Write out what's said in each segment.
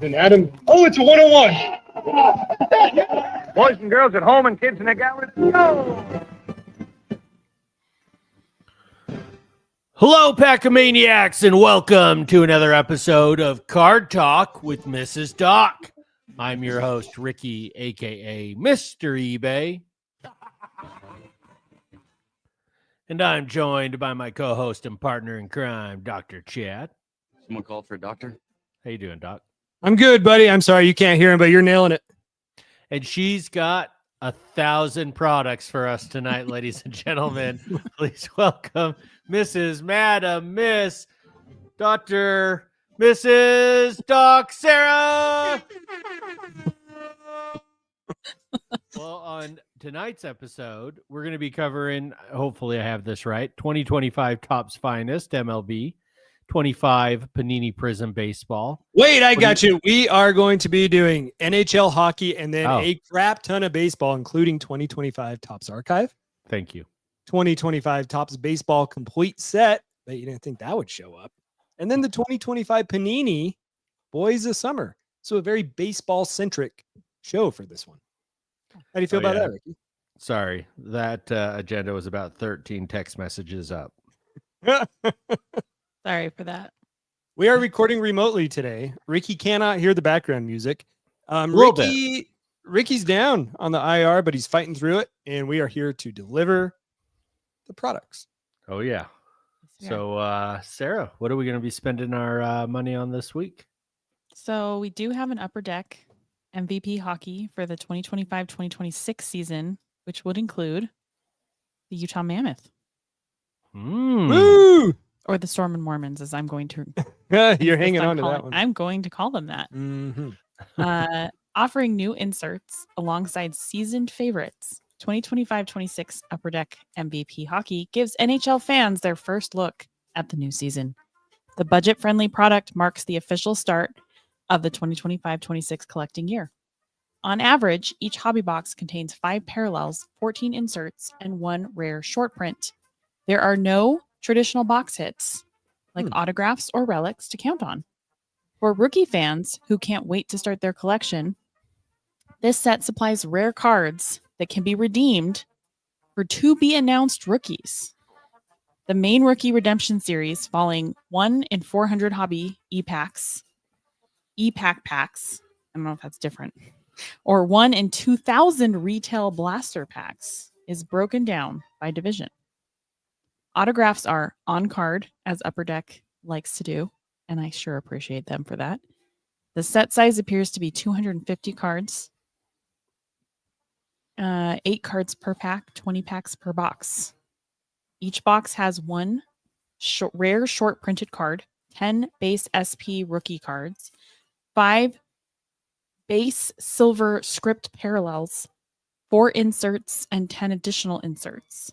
Then Adam, oh, it's a 101. Boys and girls at home and kids in the gallery, let's go! Hello, Pack-a-Maniacs, and welcome to another episode of Card Talk with Mrs. Doc. I'm your host, Ricky, a.k.a. Mr. eBay. And I'm joined by my co-host and partner in crime, Dr. Chad. Someone called for a doctor? How you doing, Doc? I'm good, buddy. I'm sorry you can't hear him, but you're nailing it. And she's got 1,000 products for us tonight, ladies and gentlemen. Please welcome Mrs. Madam Miss Dr. Mrs. Doc Sarah. Well, on tonight's episode, we're going to be covering, hopefully I have this right, 2025 Topps Finest MLB, 25 Panini Prism Baseball. Wait, I got you. We are going to be doing NHL hockey and then a crap ton of baseball, including 2025 Topps Archive. Thank you. 2025 Topps Baseball Complete Set. Bet you didn't think that would show up. And then the 2025 Panini Boys of Summer. So a very baseball-centric show for this one. How do you feel about that, Ricky? Sorry, that agenda was about 13 text messages up. Sorry for that. We are recording remotely today. Ricky cannot hear the background music. Ricky's down on the IR, but he's fighting through it, and we are here to deliver the products. Oh, yeah. So, Sarah, what are we going to be spending our money on this week? So we do have an Upper Deck MVP hockey for the 2025-2026 season, which would include the Utah Mammoth. Woo! Or the Storm and Mormons, as I'm going to. You're hanging on to that one. I'm going to call them that. Mm-hmm. Offering new inserts alongside seasoned favorites. 2025-26 Upper Deck MVP hockey gives NHL fans their first look at the new season. The budget-friendly product marks the official start of the 2025-26 collecting year. On average, each hobby box contains 5 parallels, 14 inserts, and 1 rare short print. There are no traditional box hits like autographs or relics to count on. For rookie fans who can't wait to start their collection, this set supplies rare cards that can be redeemed for to-be-announced rookies. The main rookie redemption series, falling 1 in 400 hobby ePack packs, I don't know if that's different, or 1 in 2,000 retail blaster packs, is broken down by division. Autographs are on card, as Upper Deck likes to do, and I sure appreciate them for that. The set size appears to be 250 cards, 8 cards per pack, 20 packs per box. Each box has 1 rare short printed card, 10 base SP rookie cards, 5 base silver script parallels, 4 inserts, and 10 additional inserts.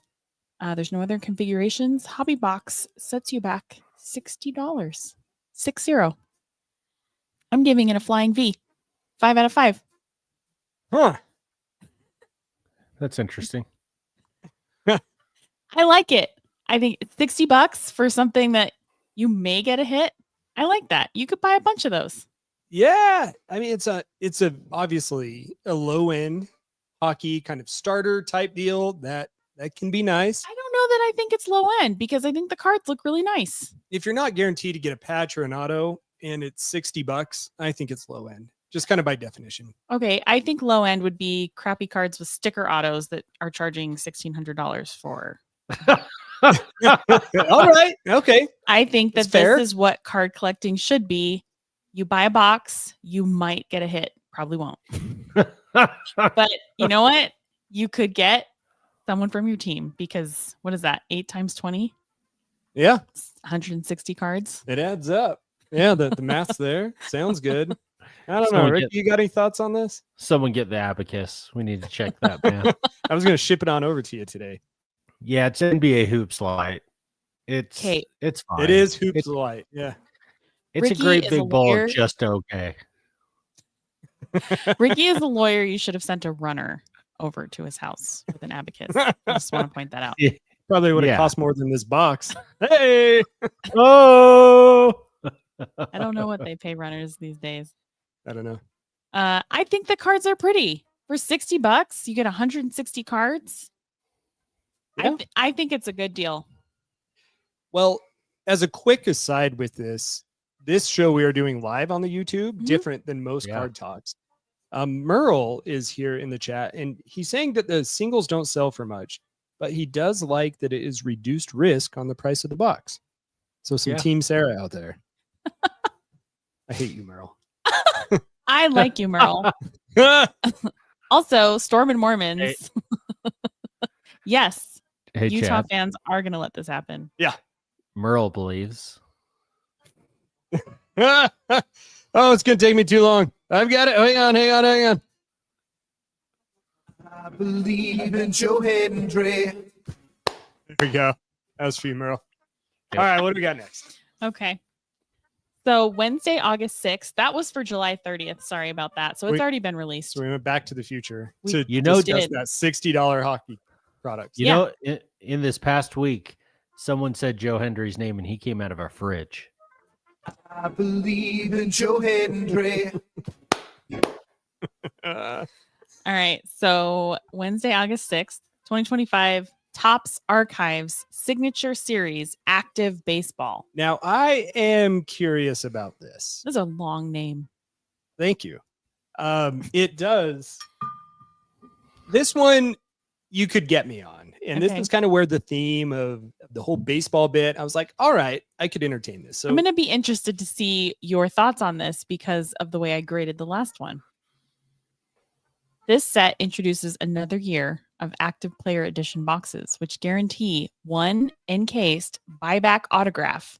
There's no other configurations. Hobby box sets you back $60. 60. I'm giving it a flying V. 5 out of 5. Huh. That's interesting. I like it. I think it's $60 for something that you may get a hit. I like that. You could buy a bunch of those. Yeah. I mean, it's obviously a low end hockey kind of starter type deal that can be nice. I don't know that I think it's low end because I think the cards look really nice. If you're not guaranteed to get a patch or an auto and it's $60, I think it's low end, just kind of by definition. Okay. I think low end would be crappy cards with sticker autos that are charging $1,600 for. All right. Okay. I think that That's fair. this is what card collecting should be. You buy a box, you might get a hit. Probably won't. But you know what? You could get someone from your team because what is that? 8 times 20? Yeah. It's 160 cards. It adds up. Yeah. The math's there. Sounds good. I don't know. Rick, you got any thoughts on this? Someone get the abacus. We need to check that, man. I was going to ship it on over to you today. Yeah, it's NBA Hoops Light. It's fine. It is Hoops Light. Yeah. It's Ricky a great is big a bowl lawyer. of just okay. Ricky is a lawyer. You should have sent a runner over to his house with an abacus. I just want to point that out. Yeah. Probably would have Yeah. cost more than this box. Hey. Oh, I don't know what they pay runners these days. I don't know. I think the cards are pretty. For $60, you get 160 cards. Yeah. I think it's a good deal. Well, as a quick aside with this show we are doing live on the YouTube, Mhm. different than most Yeah. card talks. Merle is here in the chat, and he's saying that the singles don't sell for much, but he does like that it is reduced risk on the price of the box. So some Yeah. Team Sarah out there. I hate you, Merle. I like you, Merle. Also, Storm and Mormons. Yes, Hey, Utah Chad. fans are going to let this happen. Merle believes. Oh, it's gonna take me too long. I've got it. Hang on. I believe in Joe Hendry. There we go. That was for you, Merle. Yep. All right, what do we got next? Okay. So Wednesday, August 6th, that was for July 30th. Sorry about that. So it's Wait. already been released. So we went back to the future We- to You know, discuss did. that $60 hockey product. You Yeah. know, in this past week, someone said Joe Hendry's name and he came out of our fridge. I believe in Joe Hendry. Uh, All right. So Wednesday, August 6th, 2025, Topps Archives Signature Series Active Baseball. now I am curious about this. This is a long name. Thank you. It does. This one you could get me on. And this Okay. is kind of where the theme of the whole baseball bit, I was like, all right, I could entertain this. So I'm going to be interested to see your thoughts on this because of the way I graded the last one. This set introduces another year of active player edition boxes, which guarantee one encased buyback autograph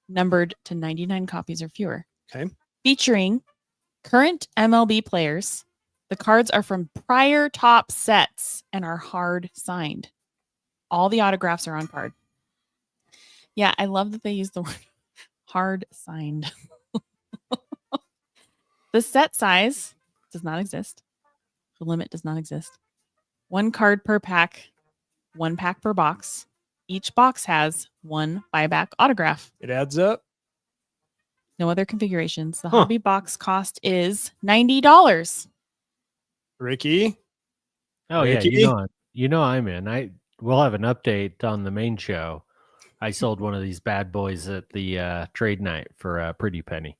numbered to 99 copies or fewer. Okay. Featuring current MLB players. The cards are from prior top sets and are hard signed. All the autographs are on card. Yeah, I love that they use the word hard signed. The set size does not exist. The limit does not exist. One card per pack, one pack per box. Each box has one buyback autograph. it adds up. No other configurations. The Huh. hobby box cost is $90. Ricky. Oh yeah, Ricky? you know I'm in. We'll have an update on the main show. I sold one of these bad boys at the trade night for a pretty penny.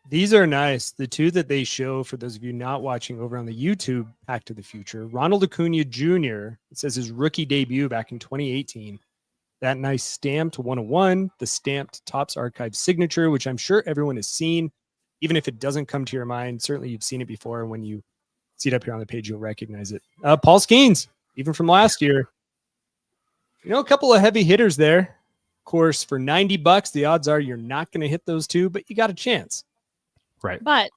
These are nice. The two that they show for those of you not watching over on the YouTube Back to the Future, Ronald Acuna Jr. It says his rookie debut back in 2018. That nice stamped 101, the stamped Topps Archive signature, which I'm sure everyone has seen. Even if it doesn't come to your mind, certainly you've seen it before. And when you see it up here on the page, you'll recognize it. Paul Skeens, even from last year. You know, a couple of heavy hitters there. Of course, for $90, the odds are you're not going to hit those two, but you got a chance. Right. But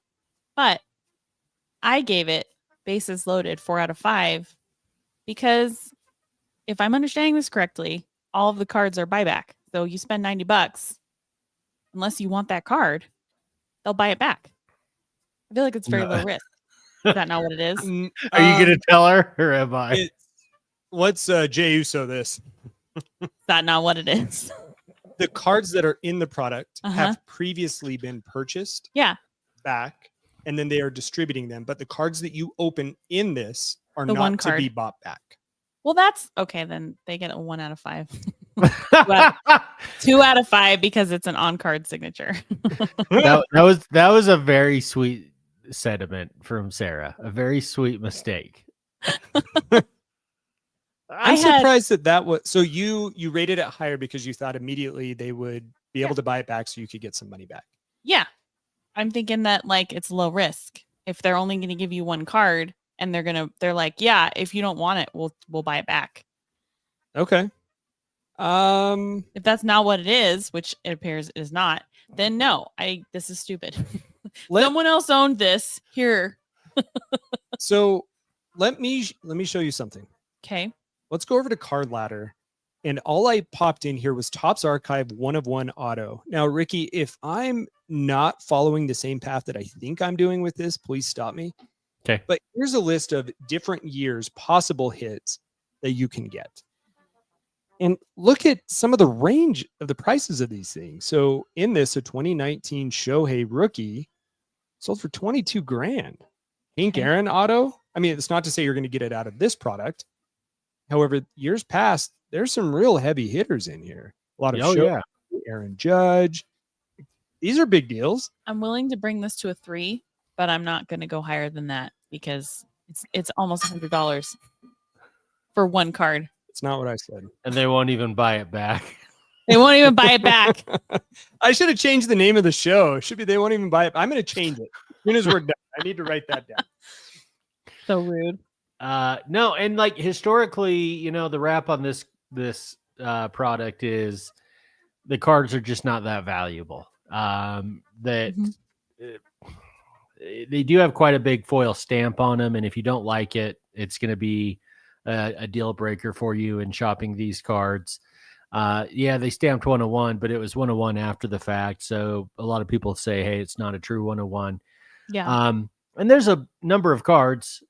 I gave it bases loaded 4 out of 5 because if I'm understanding this correctly, all of the cards are buyback. So you spend $90, unless you want that card, they'll buy it back. I feel like it's very No. low risk. Is that not what it is? Are you going to tell her or am I? What's Jay Uso this? Is that not what it is? The cards that are in the product Uh-huh. have previously been purchased Yeah. back, and then they are distributing them. But the cards that you open in this are The one not to card. be bought back. Well, that's okay. Then they get a 1 out of 5. 2 out of 5 because it's an on-card signature. that was a very sweet sentiment from Sarah. A very sweet mistake. I'm had- surprised that was so. You rated it higher because you thought immediately they would be able to buy it back, so you could get some money back. Yeah. I'm thinking that like it's low risk. If they're only going to give you one card and they're like, yeah, if you don't want it, we'll buy it back. Okay. If that's not what it is, which it appears it is not, then no, this is stupid. Someone else owned this here. So let me show you something. Okay. Let's go over to Card Ladder. And all I popped in here was Topps Archive 1 of 1 auto. Now, Ricky, if I'm not following the same path that I think I'm doing with this, please stop me. Okay. But here's a list of different years, possible hits that you can get. And look at some of the range of the prices of these things. So in this, a 2019 Shohei rookie, sold for 22 grand. Hank Aaron auto. I mean, it's not to say you're going to get it out of this product. However, years past, there's some real heavy hitters in here. A lot of Aaron Judge. These are big deals. I'm willing to bring this to a 3, but I'm not going to go higher than that because it's almost $100 for one card. It's not what I said. And they won't even buy it back. They won't even buy it back. I should have changed the name of the show. It should be they won't even buy it. I'm going to change it as soon as we're done. I need to write that down. So rude. No, and like historically, the wrap on this product is the cards are just not that valuable. They do have quite a big foil stamp on them, and if you don't like it, it's going to be a deal breaker for you in shopping these cards. They stamped 101, but it was 101 after the fact, so a lot of people say, hey, it's not a true 101. Yeah. And there's a number of cards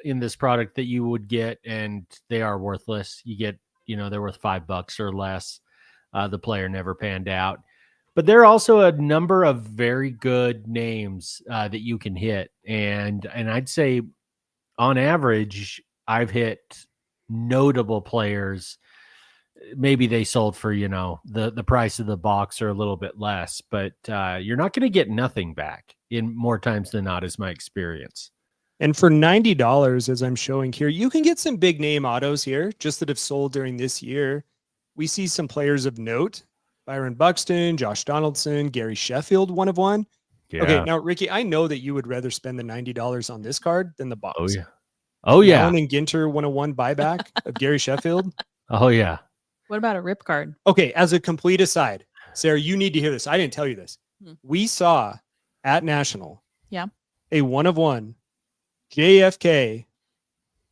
in this product that you would get, and they are worthless. You get, they're worth $5 or less. The player never panned out. But there are also a number of very good names that you can hit. And I'd say on average, I've hit notable players. Maybe they sold for, the price of the box or a little bit less, but you're not going to get nothing back in more times than not, is my experience. And for $90, as I'm showing here, you can get some big name autos here, just that have sold during this year. We see some players of note: Byron Buxton, Josh Donaldson, Gary Sheffield, 1 of 1. Yeah. Okay, now Ricky, I know that you would rather spend the $90 on this card than the box. Oh yeah. Allen and Ginter 101 buyback of Gary Sheffield. Oh yeah. What about a rip card? Okay, as a complete aside, Sarah, you need to hear this. I didn't tell you this. We saw at National, a 1 of 1 JFK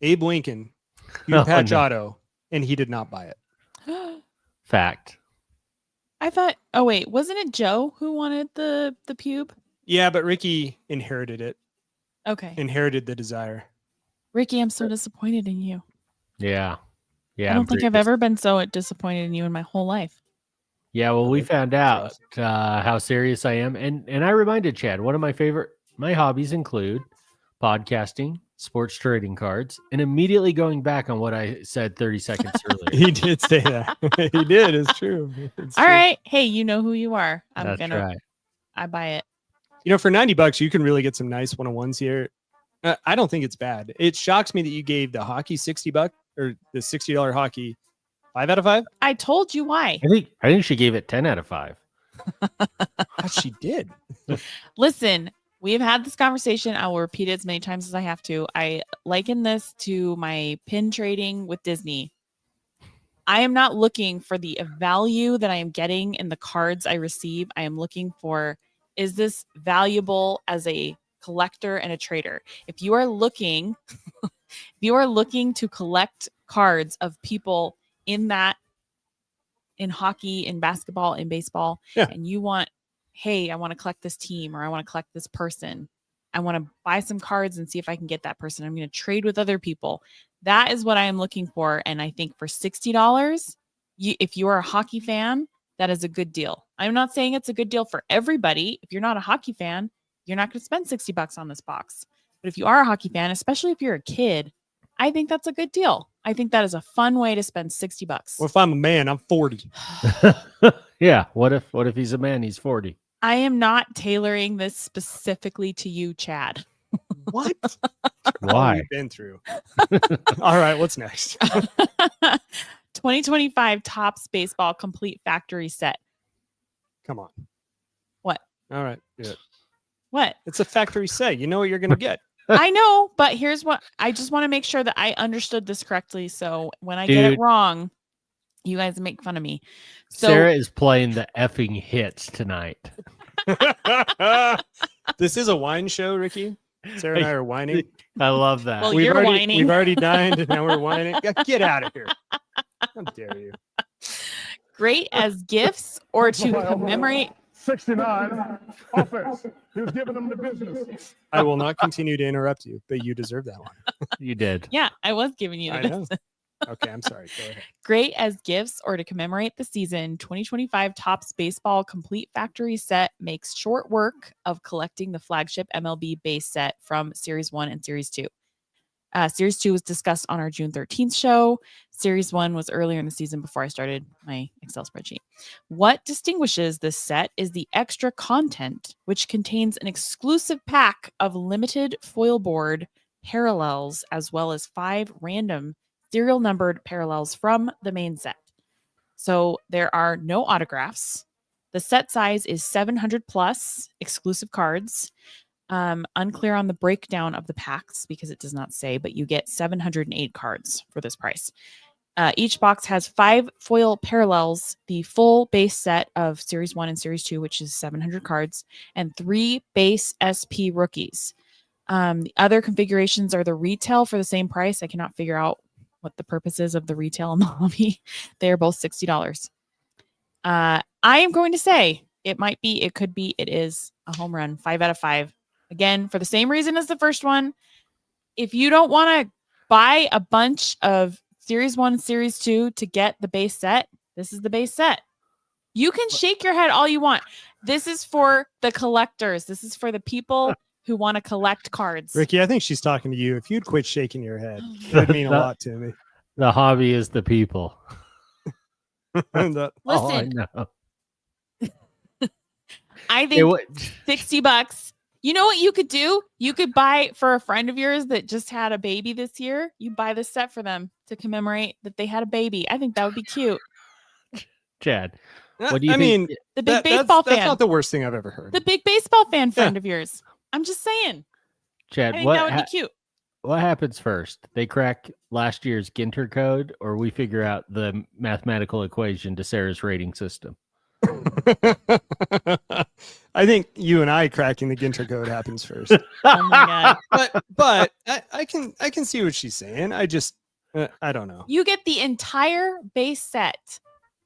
Abe Lincoln patch auto, and he did not buy it. Fact. I thought. Oh wait, wasn't it Joe who wanted the pube? Yeah, but Ricky inherited it. Okay. Inherited the desire. Ricky, I'm so disappointed in you. Yeah. I don't think I've ever been so disappointed in you in my whole life. Yeah, well, we found out how serious I am. And I reminded Chad, one of my hobbies include podcasting, sports trading cards, and immediately going back on what I said 30 seconds earlier. He did say that. He did. It's true. All right. Hey, you know who you are. That's right. I buy it. For $90, you can really get some nice 101s here. I don't think it's bad. It shocks me that you gave the hockey $60 or the $60 hockey 5 out of 5. I told you why. I think she gave it 10 out of 5. She did. Listen, we've had this conversation. I will repeat it as many times as I have to. I liken this to my pin trading with Disney. I am not looking for the value that I am getting in the cards I receive. I am looking for, is this valuable as a collector and a trader? If you are looking to collect cards of people in hockey, in basketball, in baseball, and you want, hey, I want to collect this team, or I want to collect this person, I want to buy some cards and see if I can get that person, I'm going to trade with other people. That is what I am looking for. And I think for $60, if you are a hockey fan, that is a good deal. I'm not saying it's a good deal for everybody. If you're not a hockey fan, you're not going to spend $60 on this box. But if you are a hockey fan, especially if you're a kid, I think that's a good deal. I think that is a fun way to spend $60. Well, if I'm a man, I'm 40. Yeah. What if he's a man? He's 40. I am not tailoring this specifically to you, Chad. What? Why? You've been through. All right. What's next? 2025 Topps Baseball Complete Factory Set. Come on. What? All right. Do it. What? It's a factory set. You know what you're going to get. I know, but here's what I just want to make sure that I understood this correctly. So when I get it wrong, you guys make fun of me. So Sarah is playing the effing hits tonight. This is a wine show, Ricky. Sarah and I are whining. I love that. Well, you're whining. We've already dined, and now we're whining. Get out of here. How dare you? Great as gifts or to commemorate. 69 offense. He was giving them the business. I will not continue to interrupt you, but you deserve that one. You did. Yeah, I was giving you I the know. business. Okay, I'm sorry. Go ahead. Great as gifts or to commemorate the season, 2025 Topps Baseball Complete Factory Set makes short work of collecting the flagship MLB base set from Series 1 and Series 2. Series 2 was discussed on our June 13th show. Series 1 was earlier in the season before I started my Excel spreadsheet. What distinguishes this set is the extra content, which contains an exclusive pack of limited foil board parallels, as well as 5 random serial numbered parallels from the main set. So there are no autographs. The set size is 700 plus exclusive cards. Unclear on the breakdown of the packs because it does not say, but you get 708 cards for this price. Each box has 5 foil parallels, the full base set of Series 1 and Series 2, which is 700 cards, and 3 base SP rookies. The other configurations are the retail for the same price. I cannot figure out what the purpose is of the retail and the hobby. They are both $60. I am going to say it might be, it could be, it is a home run, 5 out of 5. Again, for the same reason as the first one. If you don't want to buy a bunch of Series 1 and Series 2 to get the base set, this is the base set. You can shake your head all you want. This is for the collectors. This is for the people who want to collect cards. Ricky, I think she's talking to you. If you'd quit shaking your head, it would mean a lot to me. The hobby is the people. The- All I Listen, know. I It think would- $60. You know what you could do? You could buy for a friend of yours that just had a baby this year. You buy this set for them to commemorate that they had a baby. I think that would be cute. Chad, what do you I think? mean, The big that's baseball fan. That's not the worst thing I've ever heard. The big baseball fan friend of yours. I'm just saying. I Chad, think that would be cute. what happens first? They crack last year's Ginter code, or we figure out the mathematical equation to Sarah's rating system? I think you and I cracking the Ginter code happens first. Oh my god. but I can see what she's saying. I just I don't know. You get the entire base set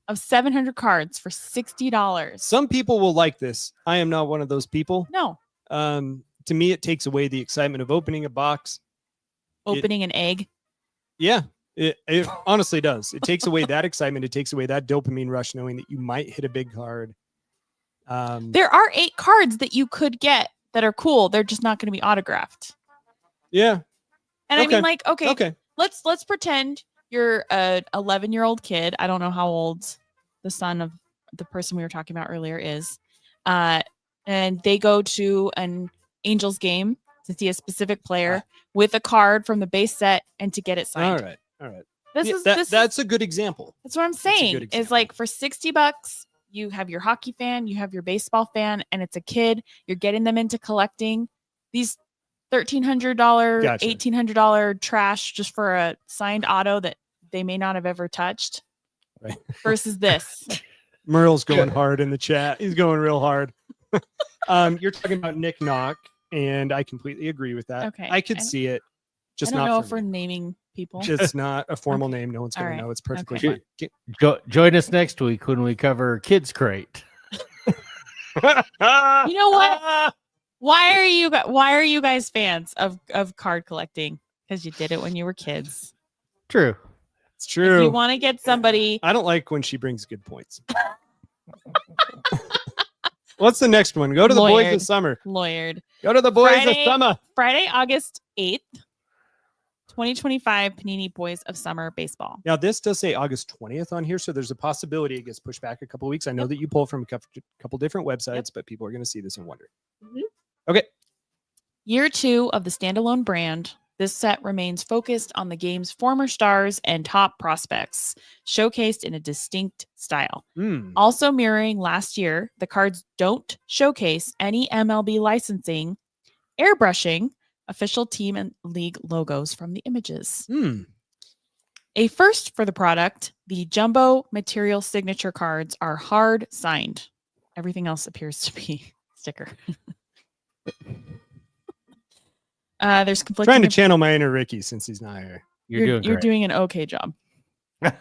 of 700 cards for $60. Some people will like this. I am not one of those people. No. To me, it takes away the excitement of opening a box. Opening an egg. Yeah, it honestly does. It takes away that excitement. It takes away that dopamine rush, knowing that you might hit a big card. There are 8 cards that you could get that are cool. They're just not going to be autographed. Yeah. And I Okay. mean, like, okay, Okay. let's pretend you're a 11-year-old kid. I don't know how old the son of the person we were talking about earlier is. And they go to an Angels game to see a specific player with a card from the base set and to get it signed. All right. This Yeah, is that's a good example. that's what I'm a good saying. Is example. like for $60, you have your hockey fan, you have your baseball fan, and it's a kid. You're getting them into collecting these $1,300, Gotcha. $1,800 trash just for a signed auto that they may not have ever touched. Right. Versus this. Merle's going hard in the chat. He's going real hard. You're talking about Nick Knock, and I completely agree with that. Okay. I could I don't- see it. Just I don't not know for if we're me. naming people. Just not a formal Okay. name. No one's All going right. to know. It's perfectly Okay. fine. Join us next week when we cover Kids Crate. You know what? Why are you guys fans of card collecting? Because you did it when you were kids. True. It's If true. you want to get somebody, I don't like when she brings good points. What's the next one? Go to the boys Lawyered. of summer. lawyered. Go to the boys Friday. of summer. Friday, August 8th, 2025 Panini Boys of Summer Baseball. Now, this does say August 20th on here, so there's a possibility it gets pushed back a couple weeks. I know that you pull from a couple different websites, but people are going to see this and wonder. Mhm. Okay. Year 2 of the standalone brand, this set remains focused on the game's former stars and top prospects, showcased in a distinct style. Hmm. Also mirroring last year, the cards don't showcase any MLB licensing, airbrushing, official team and league logos from the images. Hmm. A first for the product, the jumbo material signature cards are hard signed. Everything else appears to be sticker. There's conflicting. Trying to channel my inner Ricky since he's not here. You're doing great. doing an okay job. Get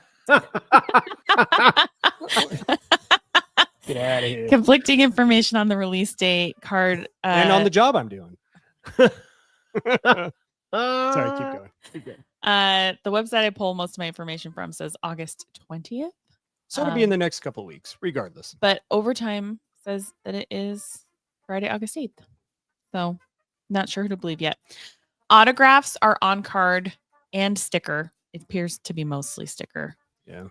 out of here. Conflicting information on the release date card. And on the job I'm doing. Sorry, keep Sorry, going. Keep going. The website I pull most of my information from says August 20th, So it'll be in the next couple weeks, regardless. but Overtime says that it is Friday, August 8th. So not sure who to believe yet. Autographs are on card and sticker. It appears to be mostly sticker. Yeah.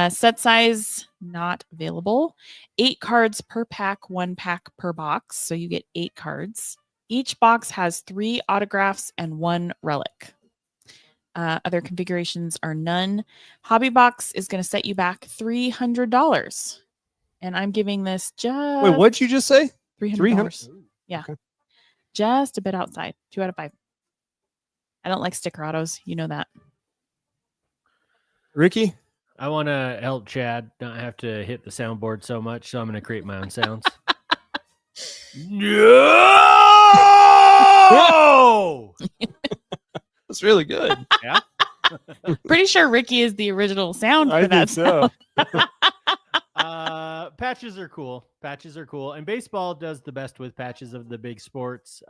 Set size not available. 8 cards per pack, 1 pack per box. So you get 8 cards. Each box has 3 autographs and 1 relic. Other configurations are none. Hobby Box is going to set you back $300. And I'm giving this just Wait, what'd you just say? $300. Yeah. Okay. Just a bit outside. 2 out of 5. I don't like sticker autos. You know that. Ricky? I want to help Chad not have to hit the soundboard so much, so I'm going to create my own sounds. No! That's really good. Yeah. Pretty sure Ricky is the original sound for I that. think so. Patches are cool. Patches are cool. And baseball does the best with patches of the big sports.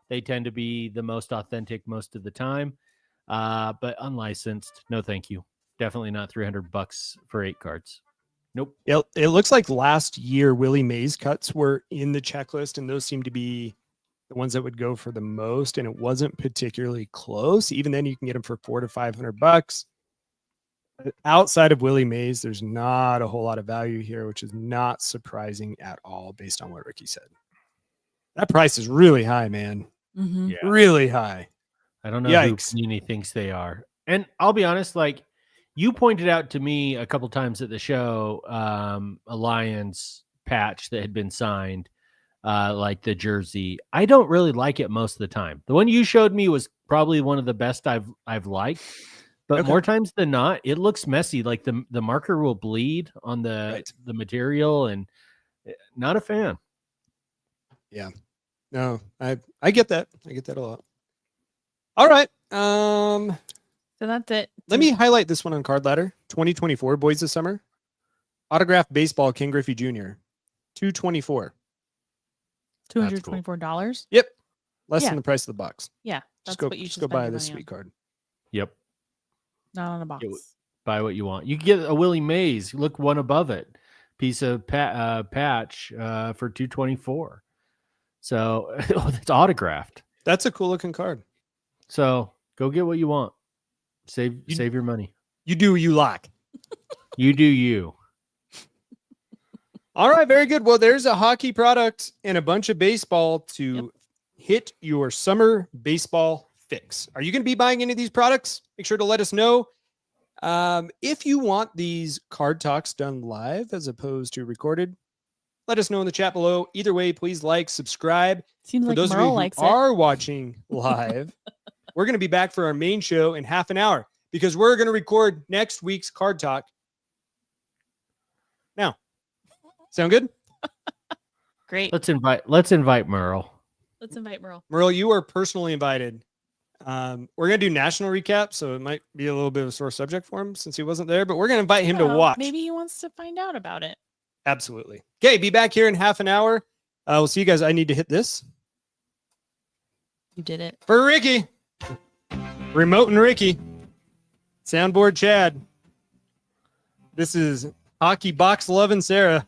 They tend to be the most authentic most of the time. But unlicensed, no thank you. Definitely not $300 for 8 cards. Nope. It looks like last year Willie Mays cuts were in the checklist, and those seem to be the ones that would go for the most, and it wasn't particularly close. Even then, you can get them for $400 to $500. Outside of Willie Mays, there's not a whole lot of value here, which is not surprising at all based on what Ricky said. That price is really high, man. Mhm. Yeah. Really high. I don't know Yikes. who Panini thinks they are. And I'll be honest, like you pointed out to me a couple times at the show, a Lions patch that had been signed, like the jersey. I don't really like it most of the time. The one you showed me was probably one of the best I've liked. But Okay. more times than not, it looks messy. Like the marker will bleed on the material, and not a fan. No, I get that. I get that a lot. All right. So that's it. Let me highlight this one on Card Ladder. 2024 Boys of Summer. Autographed baseball King Griffey Jr. $224. $224. Yep. Less Yeah. than the price of the box. Yeah, Just that's go, what you just should go spend buy your this money sweet on. card. Yep. Not on a box. Buy what you want. You can get a Willie Mays. Look one above it. Piece of patch for $224. So it's autographed. That's a cool looking card. So go get what you want. Save your money. You do what you like. You do you. All right, very good. Well, there's a hockey product and a bunch of baseball to hit your summer baseball fix. Are you going to be buying any of these products? Make sure to let us know. If you want these card talks done live as opposed to recorded, let us know in the chat below. Either way, please like, subscribe. Seems For like those of you Merle who likes it. are watching live, we're going to be back for our main show in half an hour because we're going to record next week's card talk. Now, sound good? Great. Let's invite Merle. Let's invite Merle. Merle, you are personally invited. We're going to do national recap, so it might be a little bit of a sore subject for him since he wasn't there, but we're going to invite him to Yeah, watch. Maybe he wants to find out about it. Absolutely. Okay, be back here in half an hour. We'll see you guys. I need to hit this. You did it. For Ricky. Remote and Ricky. Soundboard Chad. This is Hockey Box Loving Sarah.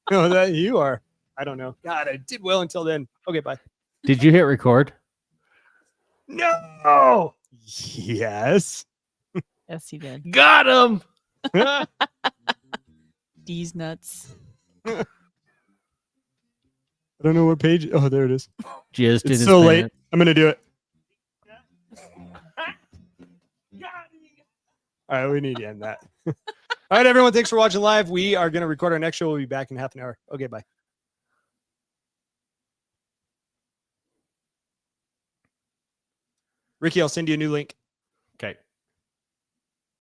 Oh, that you are. I don't know. God, I did well until then. Okay, bye. Did you hit record? No. Yes. Yes, he did. Got him. These nuts. I don't know what page. Oh, there it is. Just in It's his so late. pants. I'm going to do it. All right, we need to end that. All right, everyone. Thanks for watching live. We are going to record our next show. We'll be back in half an hour. Okay, bye. Ricky, I'll send you a new link. Okay.